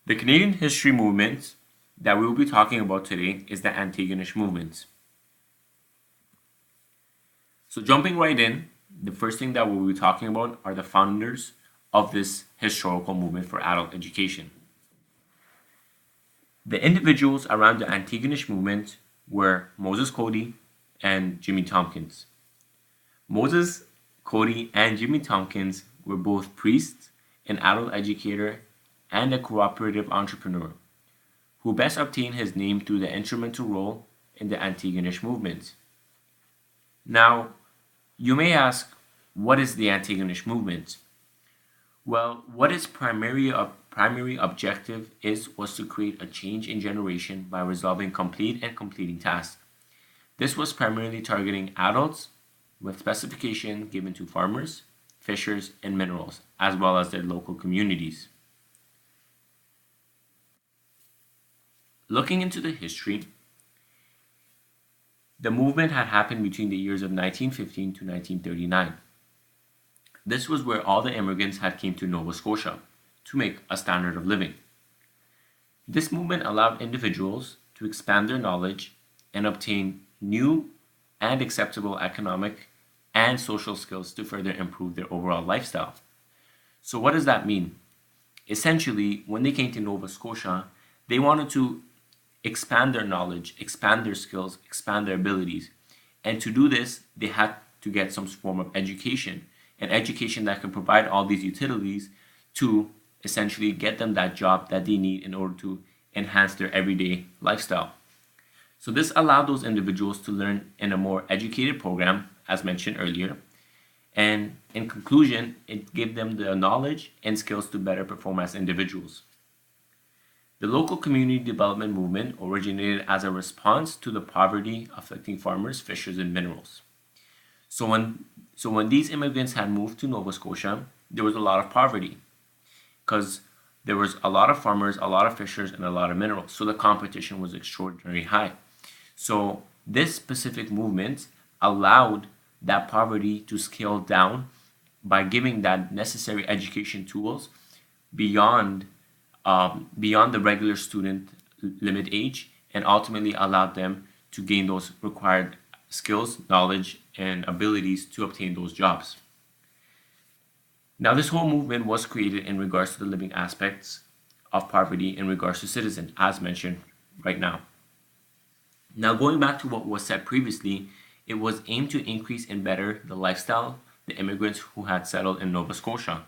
The Canadian history movement that we will be talking about today is the Antigonish movement. So jumping right in, the first thing that we'll be talking about are the founders of this historical movement for adult education. The individuals around the Antigonish movement were Moses Cody and Jimmy Tompkins. Moses Cody and Jimmy Tompkins were both priests, an adult educator, and a cooperative entrepreneur, who best obtained his name through the instrumental role in the Antigonish movement. Now, you may ask, what is the Antigonish movement? Well, what its primary objective was to create a change in generation by resolving complete and completing tasks. This was primarily targeting adults with specification given to farmers, fishers, and minerals, as well as their local communities. Looking into the history, the movement had happened between the years of 1915 to 1939. This was where all the immigrants had came to Nova Scotia to make a standard of living. This movement allowed individuals to expand their knowledge and obtain new and acceptable economic and social skills to further improve their overall lifestyle. So what does that mean? Essentially, when they came to Nova Scotia, they wanted to expand their knowledge, expand their skills, expand their abilities. And to do this, they had to get some form of education, an education that can provide all these utilities to essentially get them that job that they need in order to enhance their everyday lifestyle. So this allowed those individuals to learn in a more educated program, as mentioned earlier. And in conclusion, it gave them the knowledge and skills to better perform as individuals. The local community development movement originated as a response to the poverty afflicting farmers, fishers, and minerals. So when these immigrants had moved to Nova Scotia, there was a lot of poverty because there was a lot of farmers, a lot of fishers, and a lot of minerals. So the competition was extraordinarily high. So this specific movement allowed that poverty to scale down by giving that necessary education tools beyond beyond the regular student limit age, and ultimately allowed them to gain those required skills, knowledge, and abilities to obtain those jobs. Now, this whole movement was created in regards to the living aspects of poverty in regards to citizens, as mentioned right now. Now, going back to what was said previously, it was aimed to increase and better the lifestyle the immigrants who had settled in Nova Scotia.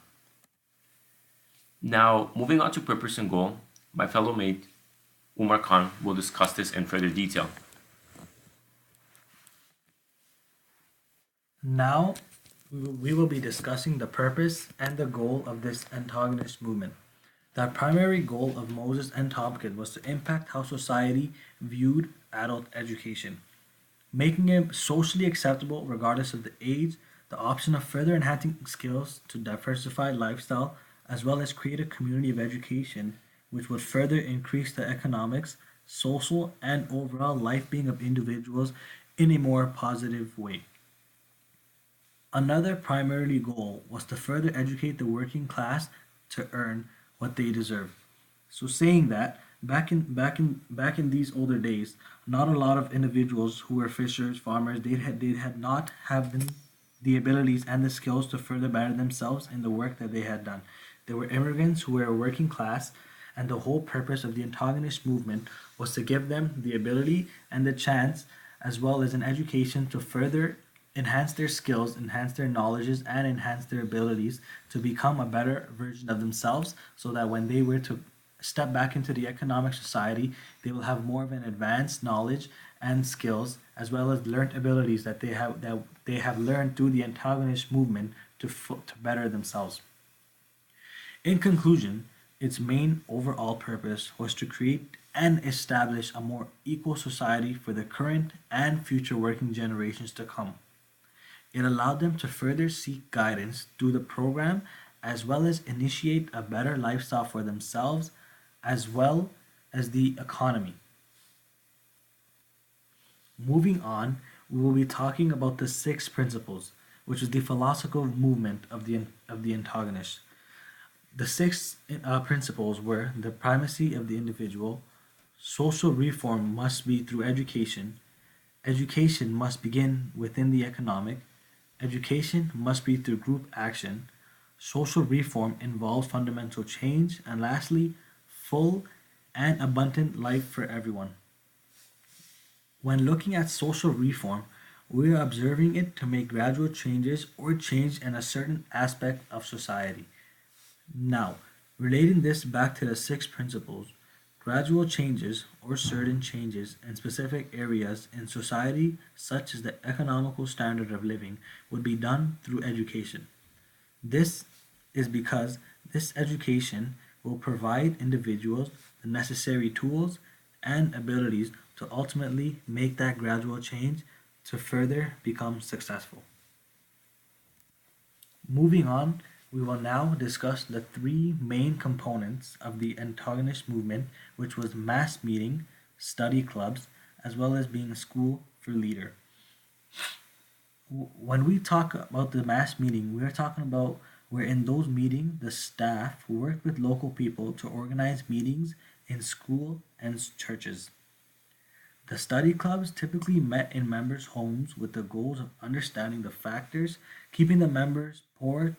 Now, moving on to purpose and goal, my fellow mate Umar Khan will discuss this in further detail. Now, we will be discussing the purpose and the goal of this antagonist movement. The primary goal of Moses and Tompkins was to impact how society viewed adult education, making it socially acceptable regardless of the age, the option of further enhancing skills to diversify lifestyle, as well as create a community of education which would further increase the economics, social, and overall life being of individuals in a more positive way. Another primary goal was to further educate the working class to earn what they deserve. So saying that, back in these older days, not a lot of individuals who were fishers, farmers, they had not have the abilities and the skills to further better themselves in the work that they had done. They were immigrants who were working class, and the whole purpose of the antagonist movement was to give them the ability and the chance, as well as an education to further enhance their skills, enhance their knowledges, and enhance their abilities to become a better version of themselves so that when they were to step back into the economic society, they will have more of an advanced knowledge and skills, as well as learned abilities that they have learned through the antagonist movement to better themselves. In conclusion, its main overall purpose was to create and establish a more equal society for the current and future working generations to come. It allowed them to further seek guidance through the program, as well as initiate a better lifestyle for themselves as well as the economy. Moving on, we will be talking about the six principles, which is the philosophical movement of the antagonist. The six principles were the primacy of the individual, social reform must be through education, education must begin within the economic, education must be through group action, social reform involves fundamental change, and lastly, full and abundant life for everyone. When looking at social reform, we are observing it to make gradual changes or change in a certain aspect of society. Now, relating this back to the six principles, gradual changes or certain changes in specific areas in society, such as the economical standard of living, would be done through education. This is because this education will provide individuals the necessary tools and abilities to ultimately make that gradual change to further become successful. Moving on, we will now discuss the three main components of the antagonist movement, which was mass meeting, study clubs, as well as being a school for leader. When we talk about the mass meeting, we are talking about where in those meetings the staff worked with local people to organize meetings in school and churches. The study clubs typically met in members' homes with the goals of understanding the factors, keeping the members poor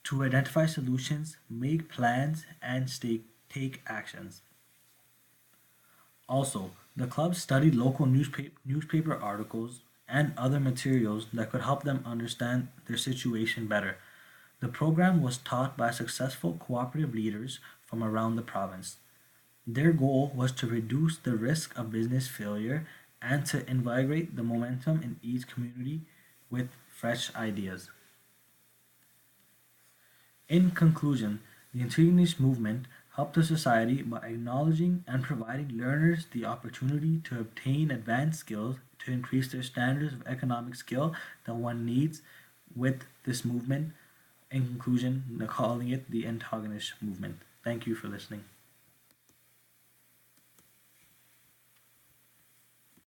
to identify solutions, make plans, and take actions. Also, the clubs studied local newspaper articles and other materials that could help them understand their situation better. The program was taught by successful cooperative leaders from around the province. Their goal was to reduce the risk of business failure and to invigorate the momentum in each community with fresh ideas. In conclusion, the Indigenous movement helped the society by acknowledging and providing learners the opportunity to obtain advanced skills to increase their standards of economic skill that one needs with this movement. In conclusion, calling it the antagonist movement. Thank you for listening.